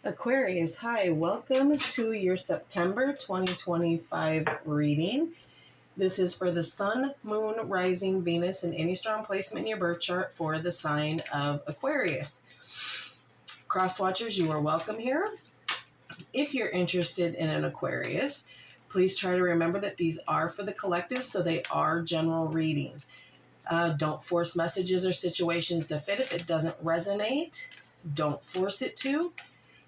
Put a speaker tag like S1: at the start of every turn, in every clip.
S1: Aquarius, hi, welcome to your September 2025 reading. This is for the Sun, Moon, Rising, Venus, and any strong placement in your birth chart for the sign of Aquarius. Crosswatchers, you are welcome here. If you're interested in an Aquarius, please try to remember that these are for the collective, so they are general readings. Don't force messages or situations to fit. If it doesn't resonate, don't force it to.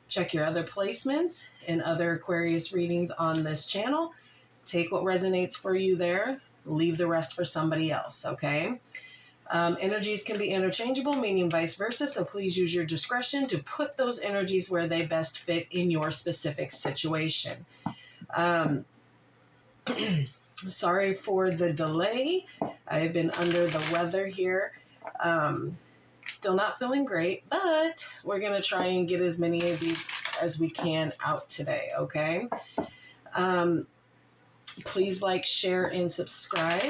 S1: Check your other placements and other Aquarius readings on this channel. Take what resonates for you there. Leave the rest for somebody else, okay? Energies can be interchangeable, meaning vice versa, so please use your discretion to put those energies where they best fit in your specific situation. Sorry for the delay. I've been under the weather here. Still not feeling great, but we're going to try and get as many of these as we can out today, okay? Please like, share, and subscribe.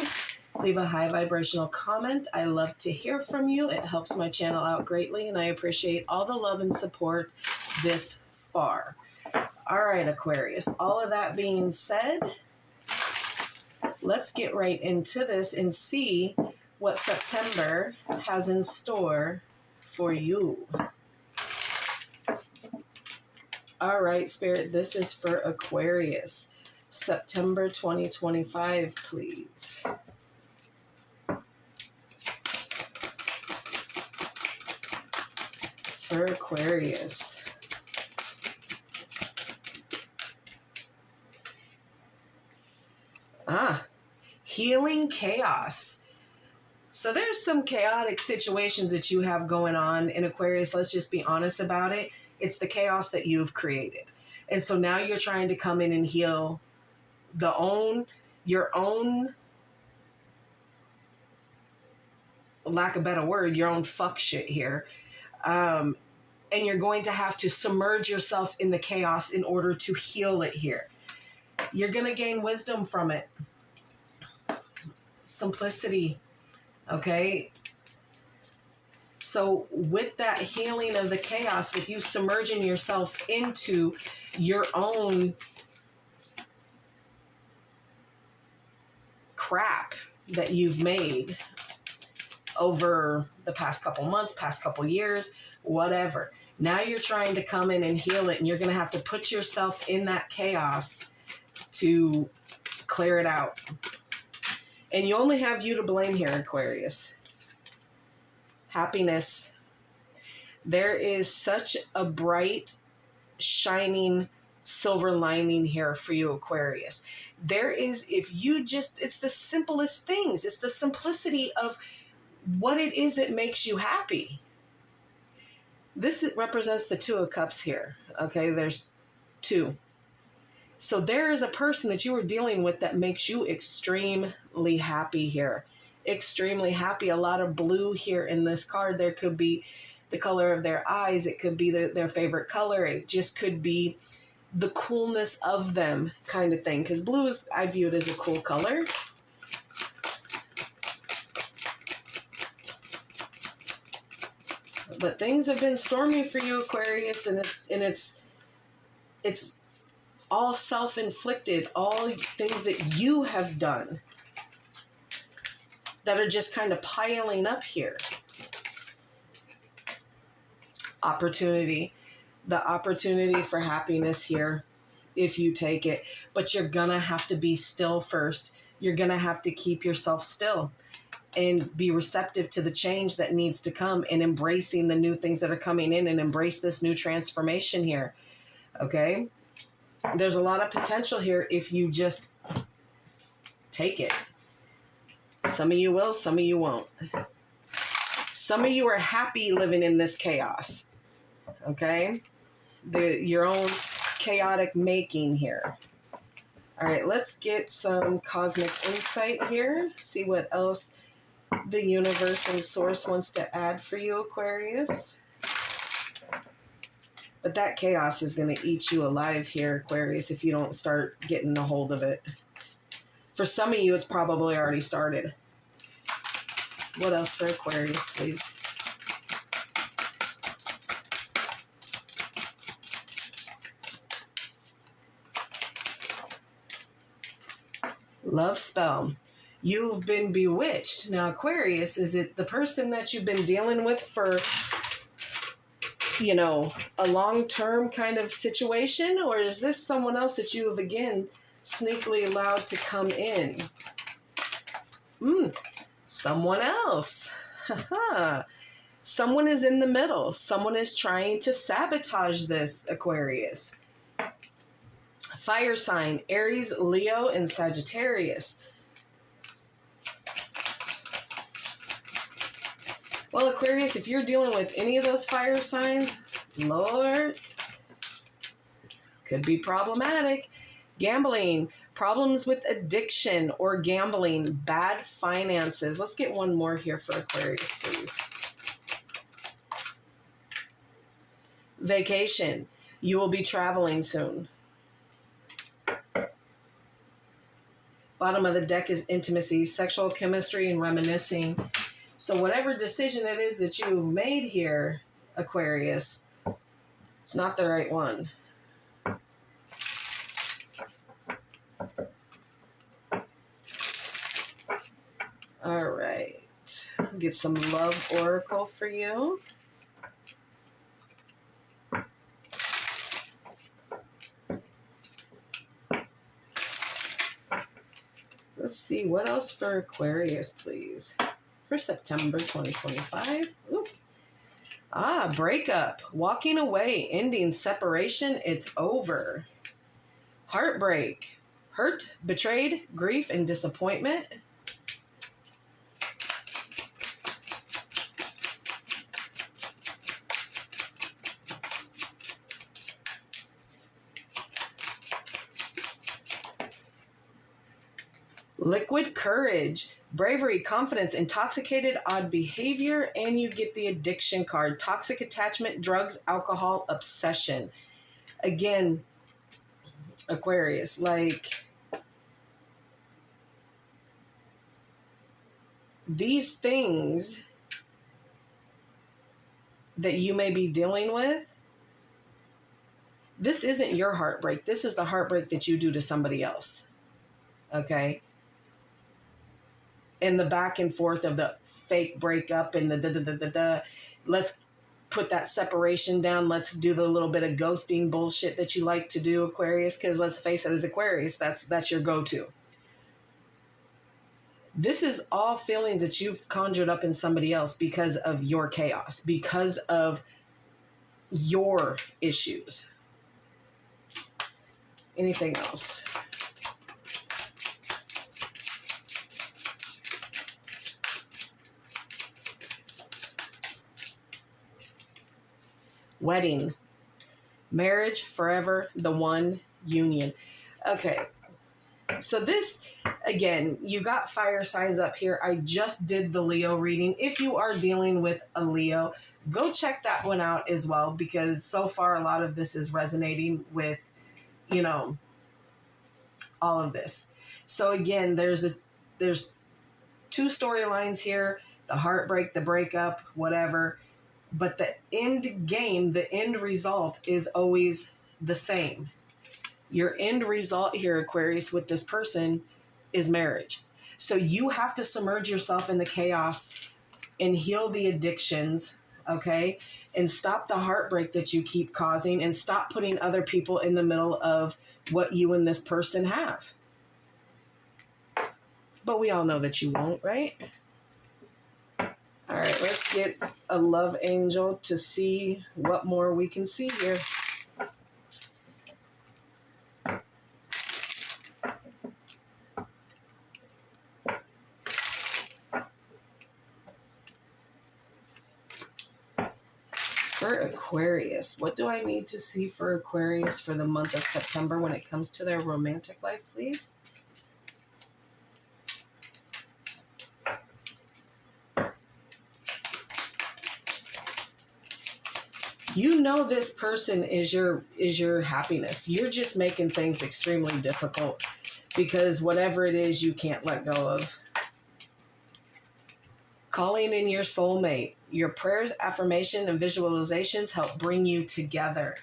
S1: Leave a high vibrational comment. I love to hear from you. It helps my channel out greatly, and I appreciate all the love and support this far. All right, Aquarius, all of that being said, let's get right into this and see what September has in store for you. All right, Spirit, this is for Aquarius. September 2025, please. For Aquarius. Healing chaos. So there's some chaotic situations that you have going on in Aquarius. Let's just be honest about it. It's the chaos that you've created. And so now you're trying to come in and heal your own, lack of a better word, your own fuck shit here. And you're going to have to submerge yourself in the chaos in order to heal it here. You're going to gain wisdom from it. Simplicity. Okay, so with that healing of the chaos, with you submerging yourself into your own crap that you've made over the past couple months, past couple years, whatever. Now you're trying to come in and heal it, and you're going to have to put yourself in that chaos to clear it out. And you only have you to blame here, Aquarius. Happiness. There is such a bright, shining silver lining here for you, Aquarius. There is, it's the simplest things. It's the simplicity of what it is that makes you happy. This represents the Two of Cups here. Okay, there's two. So there is a person that you are dealing with that makes you extremely happy here. Extremely happy. A lot of blue here in this card. There could be the color of their eyes. It could be their favorite color. It just could be the coolness of them kind of thing. Because blue is, I view it as a cool color. But things have been stormy for you, Aquarius, and it's all self-inflicted, all things that you have done that are just kind of piling up here. Opportunity. The opportunity for happiness here, if you take it. But you're going to have to be still first. You're going to have to keep yourself still and be receptive to the change that needs to come and embracing the new things that are coming in and embrace this new transformation here. Okay? There's a lot of potential here if you just take it. Some of you will, some of you won't. Some of you are happy living in this chaos. Okay? Your own chaotic making here. All right, let's get some cosmic insight here. See what else the universe and source wants to add for you, Aquarius. But that chaos is going to eat you alive here, Aquarius, if you don't start getting a hold of it. For some of you, it's probably already started. What else for Aquarius, please? Love spell. You've been bewitched. Now, Aquarius, is it the person that you've been dealing with for, a long-term kind of situation? Or is this someone else that you have, again, sneakily allowed to come in? Someone else. Someone is in the middle. Someone is trying to sabotage this, Aquarius. Fire sign, Aries, Leo, and Sagittarius. Well, Aquarius, if you're dealing with any of those fire signs, Lord, could be problematic. Gambling, problems with addiction or gambling, bad finances. Let's get one more here for Aquarius, please. Vacation, you will be traveling soon. Bottom of the deck is intimacy, sexual chemistry, and reminiscing. So whatever decision it is that you've made here, Aquarius, it's not the right one. All right. Get some love oracle for you. Let's see, what else for Aquarius, please? For September 2025. Ooh. Breakup. Walking away. Ending. Separation. It's over. Heartbreak. Hurt, betrayed, grief, and disappointment. Liquid courage, bravery, confidence, intoxicated, odd behavior, and you get the addiction card. Toxic attachment, drugs, alcohol, obsession. Again, Aquarius, like these things that you may be dealing with, this isn't your heartbreak. This is the heartbreak that you do to somebody else. Okay? And the back and forth of the fake breakup and the let's put that separation down. Let's do the little bit of ghosting bullshit that you like to do, Aquarius, because let's face it, as Aquarius, that's your go-to. This is all feelings that you've conjured up in somebody else because of your chaos, because of your issues. Anything else? Wedding, marriage, forever, the one, union. Okay, so this, again, you got fire signs up here. I just did the Leo reading. If you are dealing with a Leo, go check that one out as well, because so far a lot of this is resonating with, all of this. So again, there's two storylines here, the heartbreak, the breakup, whatever. But the end game, the end result is always the same. Your end result here, Aquarius, with this person is marriage. So you have to submerge yourself in the chaos and heal the addictions, okay? And stop the heartbreak that you keep causing and stop putting other people in the middle of what you and this person have. But we all know that you won't, right? All right, let's get a love angel to see what more we can see here. For Aquarius, what do I need to see for Aquarius for the month of September when it comes to their romantic life, please? You know this person is your happiness. You're just making things extremely difficult because whatever it is, you can't let go of. Calling in your soulmate. Your prayers, affirmation, and visualizations help bring you together.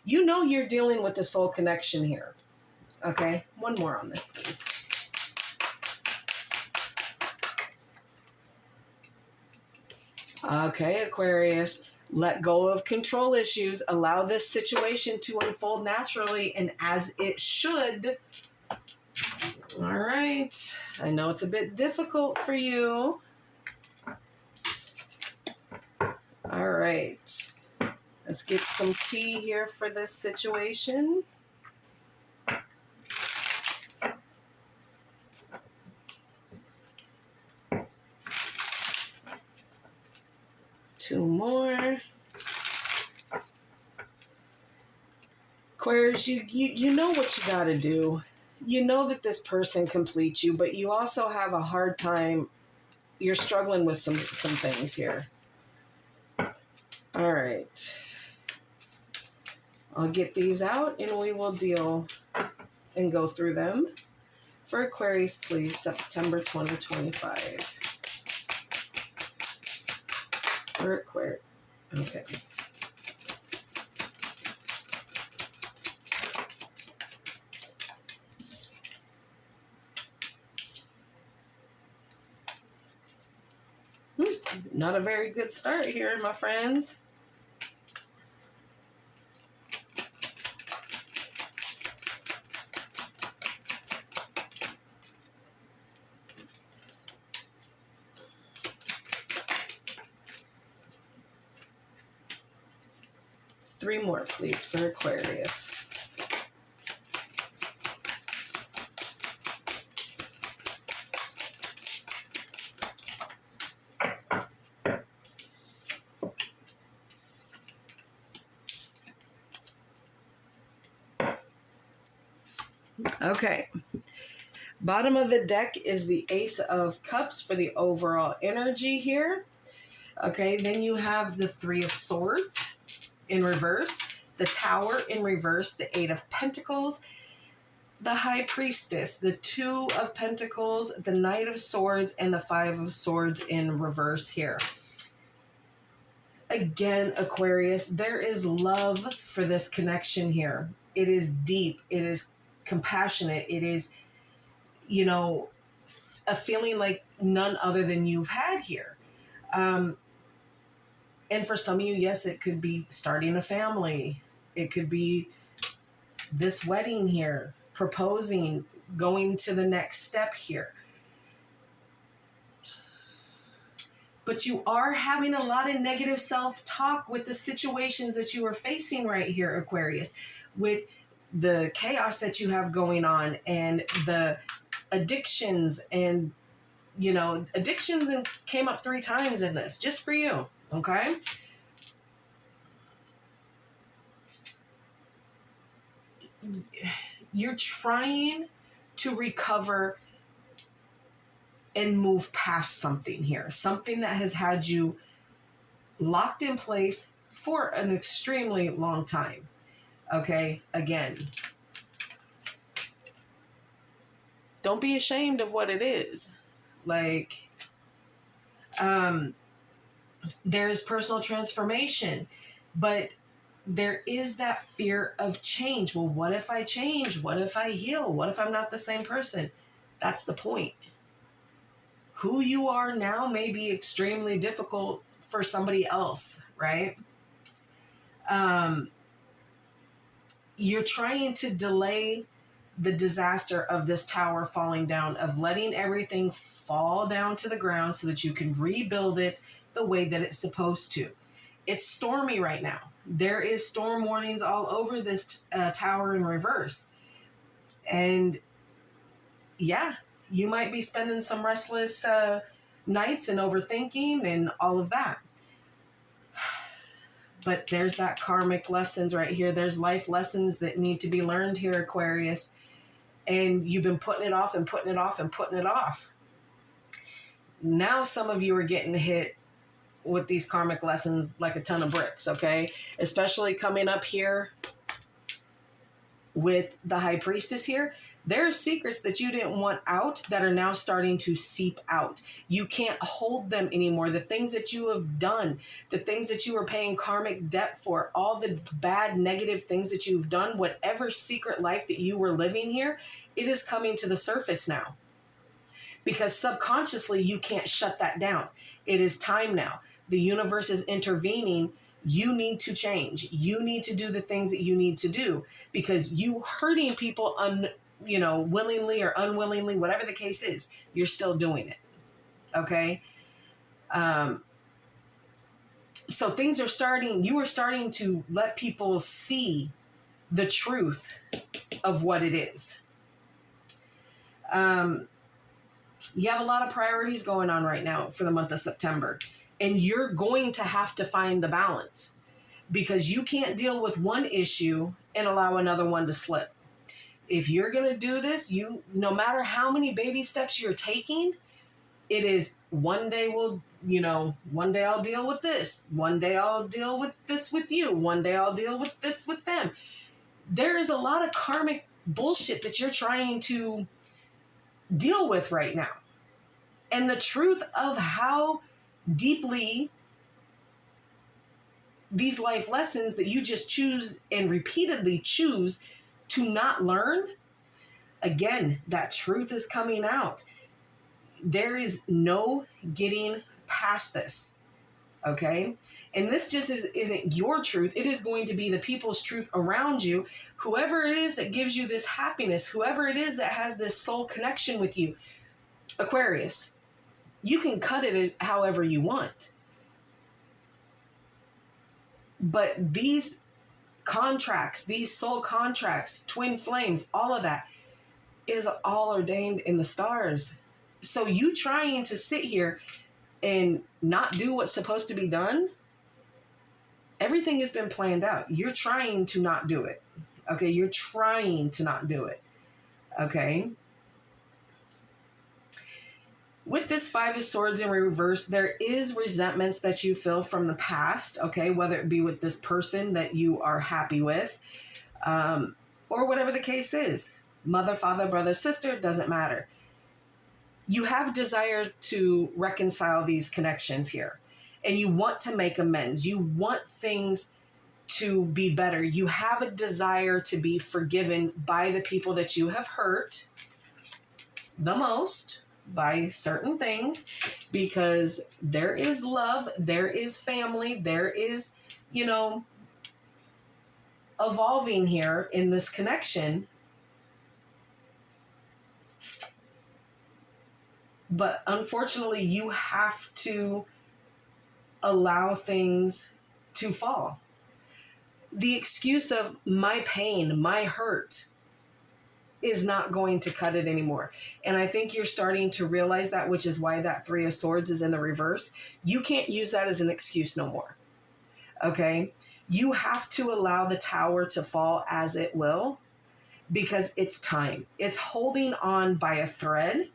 S1: You know you're dealing with the soul connection here. Okay, one more on this, please. Okay, Aquarius, let go of control issues. Allow this situation to unfold naturally and as it should. All right. I know it's a bit difficult for you. All right. Let's get some tea here for this situation. Two more. Aquarius, you know what you got to do. You know that this person completes you, but you also have a hard time. You're struggling with some things here. All right. I'll get these out and we will deal and go through them. For Aquarius, please, September 2025. For Aquarius. Okay. Not a very good start here, my friends. Three more, please, for Aquarius. Okay. Bottom of the deck is the Ace of Cups for the overall energy here. Okay, then you have the Three of Swords in reverse, the Tower in reverse, the Eight of Pentacles, the High Priestess, the Two of Pentacles, the Knight of Swords, and the Five of Swords in reverse here. Again, Aquarius, there is love for this connection here. It is deep. It is compassionate. It is, you know, a feeling like none other than you've had here. And for some of you, yes, it could be starting a family. It could be this wedding here, proposing, going to the next step here. But you are having a lot of negative self-talk with the situations that you are facing right here, Aquarius, with the chaos that you have going on and the addictions and, you know, addictions and came up 3 times in this, just for you, okay? You're trying to recover and move past something here, something that has had you locked in place for an extremely long time. Okay, again, don't be ashamed of what it is. Like, there's personal transformation, but there is that fear of change. Well, what if I change? What if I heal? What if I'm not the same person? That's the point. Who you are now may be extremely difficult for somebody else, right? You're trying to delay the disaster of this tower falling down, of letting everything fall down to the ground so that you can rebuild it the way that it's supposed to. It's stormy right now. There is storm warnings all over this tower in reverse. And yeah, you might be spending some restless nights and overthinking and all of that. But there's that karmic lessons right here. There's life lessons that need to be learned here, Aquarius. And you've been putting it off and putting it off and putting it off. Now some of you are getting hit with these karmic lessons like a ton of bricks, okay? Especially coming up here with the High Priestess here. There are secrets that you didn't want out that are now starting to seep out. You can't hold them anymore. The things that you have done, the things that you were paying karmic debt for, all the bad, negative things that you've done, whatever secret life that you were living here, it is coming to the surface now. Because subconsciously, you can't shut that down. It is time now. the universe is intervening. You need to change. You need to do the things that you need to do, because you hurting people willingly or unwillingly, whatever the case is, you're still doing it. Okay. So things are you are starting to let people see the truth of what it is. You have a lot of priorities going on right now for the month of September, and you're going to have to find the balance, because you can't deal with one issue and allow another one to slip. If you're going to do this, no matter how many baby steps you're taking, it is one day one day I'll deal with this. One day I'll deal with this with you. One day I'll deal with this with them. There is a lot of karmic bullshit that you're trying to deal with right now. And the truth of how deeply these life lessons that you just choose and repeatedly choose to not learn, again, that truth is coming out. There is no getting past this, okay? And this just isn't your truth. It is going to be the people's truth around you. Whoever it is that gives you this happiness, whoever it is that has this soul connection with you, Aquarius, you can cut it however you want. But these contracts, these soul contracts, twin flames, all of that is all ordained in the stars. So you trying to sit here and not do what's supposed to be done, everything has been planned out. You're trying to not do it. Okay, you're trying to not do it. Okay. With this Five of Swords in reverse, there is resentments that you feel from the past, okay, whether it be with this person that you are happy with, or whatever the case is. Mother, father, brother, sister, doesn't matter. You have desire to reconcile these connections here, and you want to make amends. You want things to be better. You have a desire to be forgiven by the people that you have hurt the most, by certain things, because there is love, there is family, there is, evolving here in this connection. But unfortunately, you have to allow things to fall. The excuse of my pain, my hurt, is not going to cut it anymore. And I think you're starting to realize that, which is why that Three of Swords is in the reverse. You can't use that as an excuse no more. Okay? You have to allow the tower to fall as it will, because it's time. It's holding on by a thread,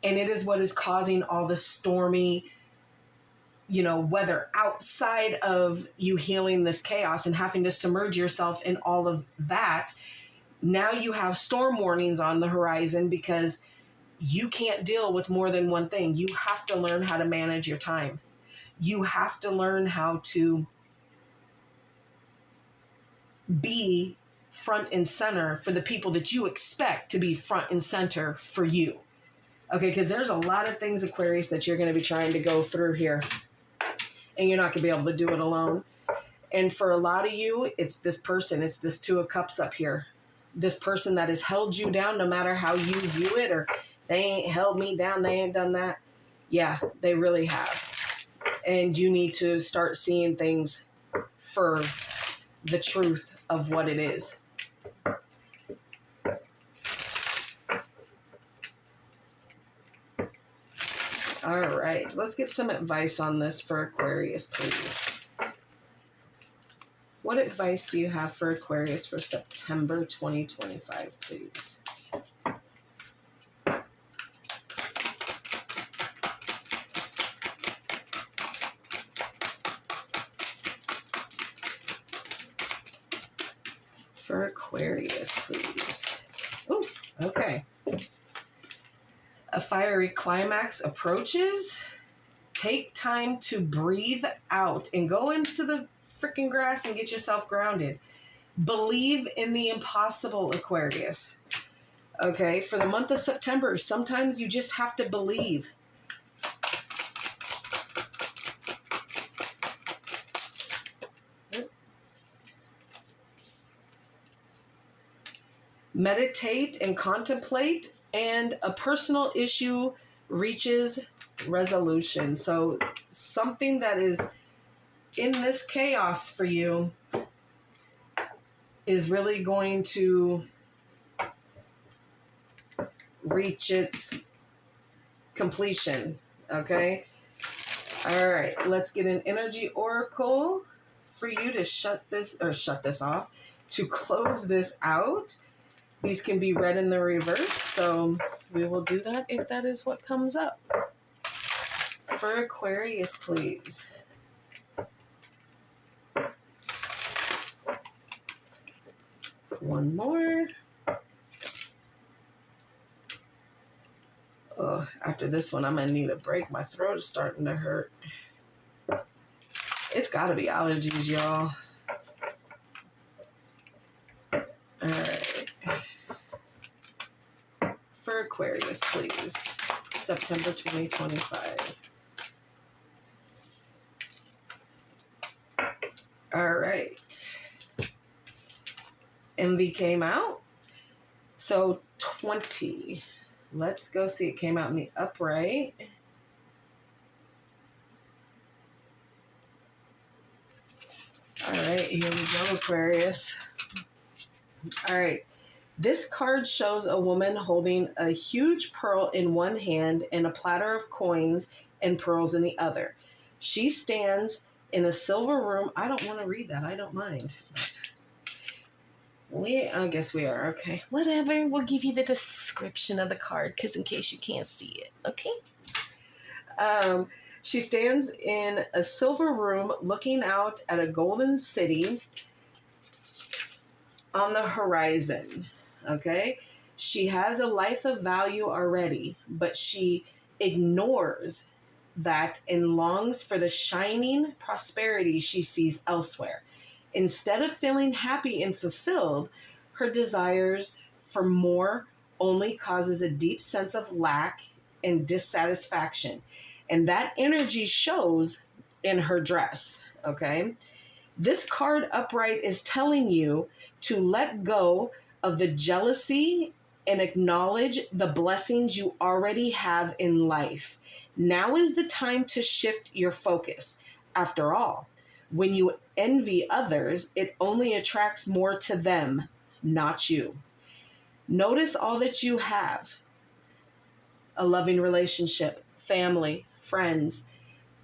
S1: and it is what is causing all the stormy, weather outside of you healing this chaos and having to submerge yourself in all of that. Now you have storm warnings on the horizon, because you can't deal with more than one thing. You have to learn how to manage your time. You have to learn how to be front and center for the people that you expect to be front and center for you. Okay, because there's a lot of things, Aquarius, that you're going to be trying to go through here, and you're not going to be able to do it alone. And for a lot of you, it's this person. It's this Two of Cups up here. This person that has held you down, no matter how you view it, or they ain't held me down, they ain't done that. Yeah, they really have. And you need to start seeing things for the truth of what it is. All right, let's get some advice on this for Aquarius, please. What advice do you have for Aquarius for September 2025, please? For Aquarius, please. Oops, okay. A fiery climax approaches. Take time to breathe out and go into the freaking grass and get yourself grounded. Believe in the impossible, Aquarius. Okay, for the month of September, sometimes you just have to believe. meditate and contemplate, and a personal issue reaches resolution. So something that is in this chaos for you is really going to reach its completion. Okay. All right. Let's get an energy oracle for you to shut this off, to close this out. These can be read in the reverse, so we will do that if that is what comes up. For Aquarius, please. One more. Oh, after this one, I'm going to need a break. My throat is starting to hurt. It's got to be allergies, y'all. All right. For Aquarius, please. September 2025. All right. Envy came out. So 20. Let's go see. It came out in the upright. All right, here we go, Aquarius. All right. This card shows a woman holding a huge pearl in one hand and a platter of coins and pearls in the other. She stands in a silver room. I don't want to read that. I don't mind. I guess we are. Okay. Whatever. We'll give you the description of the card because in case you can't see it. Okay. She stands in a silver room looking out at a golden city on the horizon. Okay. She has a life of value already, but she ignores that and longs for the shining prosperity she sees elsewhere. Instead of feeling happy and fulfilled, her desires for more only causes a deep sense of lack and dissatisfaction. And that energy shows in her dress, okay? This card upright is telling you to let go of the jealousy and acknowledge the blessings you already have in life. Now is the time to shift your focus. After all, when you envy others, it only attracts more to them, not you. Notice all that you have: a loving relationship, family, friends,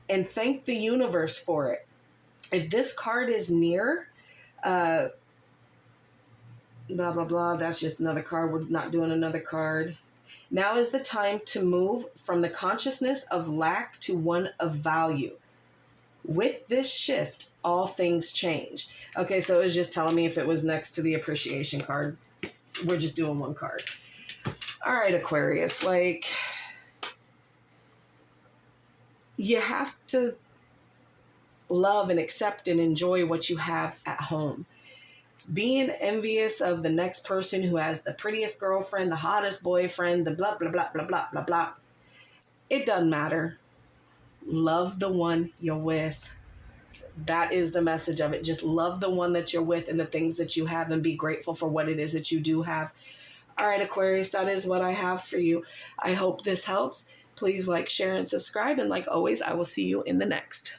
S1: and thank the universe for it. If this card is near, blah, blah, blah, that's just another card. We're not doing another card. Now is the time to move from the consciousness of lack to one of value. With this shift, all things change. Okay, so it was just telling me if it was next to the appreciation card. We're just doing one card. All right, Aquarius, you have to love and accept and enjoy what you have at home. Being envious of the next person who has the prettiest girlfriend, the hottest boyfriend, the blah, blah, blah, blah, blah, blah, blah. It doesn't matter. Love the one you're with. That is the message of it. Just love the one that you're with and the things that you have and be grateful for what it is that you do have. All right, Aquarius, that is what I have for you. I hope this helps. Please like, share, and subscribe. And like always, I will see you in the next.